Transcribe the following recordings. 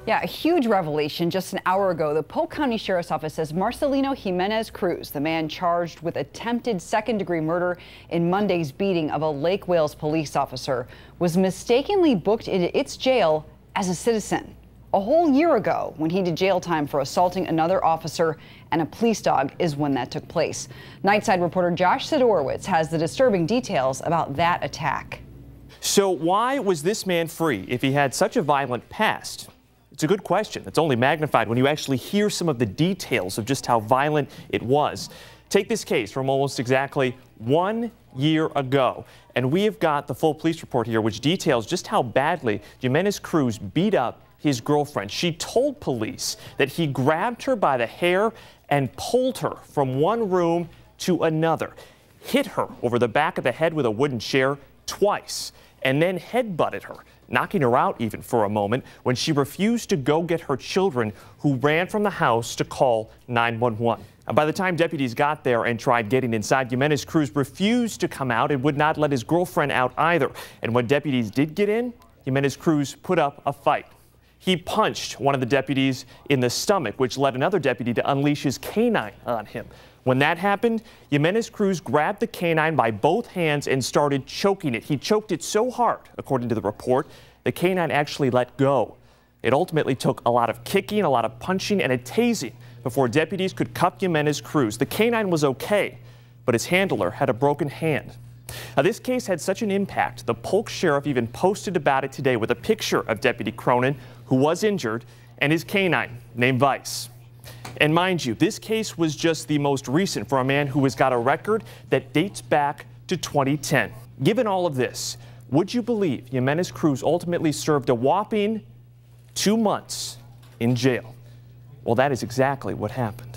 Yeah, a huge revelation just an hour ago. The Polk County Sheriff's Office says Marcelino Jimenez Cruz, the man charged with attempted second-degree murder in Monday's beating of a Lake Wales police officer, was mistakenly booked into its jail as a citizen. A whole year ago, when he did jail time for assaulting another officer and a police dog, is when that took place. Nightside reporter Josh Sidorowitz has the disturbing details about that attack. So why was this man free if he had such a violent past? It's a good question. It's only magnified when you actually hear some of the details of just how violent it was. Take this case from almost exactly 1 year ago, and we have got the full police report here, which details just how badly Jimenez Cruz beat up his girlfriend. She told police that he grabbed her by the hair and pulled her from one room to another, hit her over the back of the head with a wooden chair twice, and then headbutted her, knocking her out even for a moment when she refused to go get her children, who ran from the house to call 911. By the time deputies got there and tried getting inside, Jimenez Cruz refused to come out and would not let his girlfriend out either. And when deputies did get in, Jimenez Cruz put up a fight. He punched one of the deputies in the stomach, which led another deputy to unleash his canine on him. When that happened, Jimenez Cruz grabbed the canine by both hands and started choking it. He choked it so hard, according to the report, the canine actually let go. It ultimately took a lot of kicking, a lot of punching, and a tasing before deputies could cuff Jimenez Cruz. The canine was okay, but his handler had a broken hand. Now, this case had such an impact, the Polk sheriff even posted about it today with a picture of Deputy Cronin, who was injured, and his canine named Vice. And mind you, this case was just the most recent for a man who has got a record that dates back to 2010. Given all of this, would you believe Jimenez Cruz ultimately served a whopping 2 months in jail? Well, that is exactly what happened.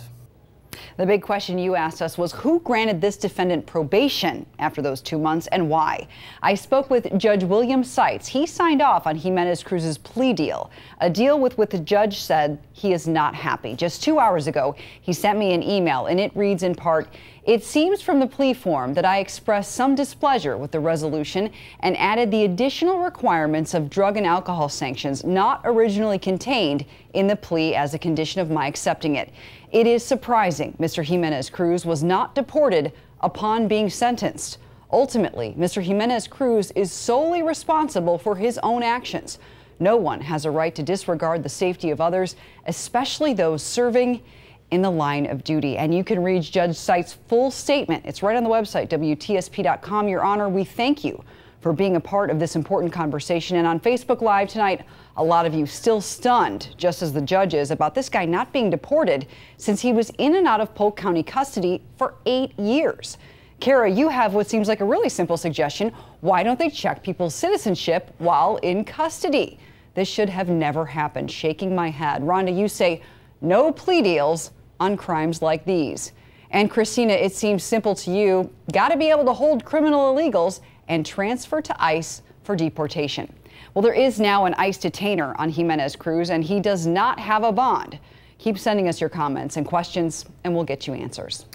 The big question you asked us was who granted this defendant probation after those 2 months and why? I spoke with Judge William Seitz. He signed off on Jimenez Cruz's plea deal, a deal with which the judge said he is not happy. Just 2 hours ago, he sent me an email, and it reads in part, "It seems from the plea form that I expressed some displeasure with the resolution and added the additional requirements of drug and alcohol sanctions not originally contained in the plea as a condition of my accepting it. It is surprising Mr. Jimenez Cruz was not deported upon being sentenced. Ultimately, Mr. Jimenez Cruz is solely responsible for his own actions. No one has a right to disregard the safety of others, especially those serving in the line of duty." And you can read Judge Seitz's full statement. It's right on the website, WTSP.com. Your Honor, we thank you for being a part of this important conversation. And on Facebook Live tonight, a lot of you still stunned, just as the judge is, about this guy not being deported since he was in and out of Polk County custody for 8 years. Kara, you have what seems like a really simple suggestion. Why don't they check people's citizenship while in custody? This should have never happened. Shaking my head. Rhonda, you say no plea deals on crimes like these. And Christina, it seems simple to you. Got to be able to hold criminal illegals and transfer to ICE for deportation. Well, there is now an ICE detainer on Jimenez Cruz, and he does not have a bond. Keep sending us your comments and questions, and we'll get you answers.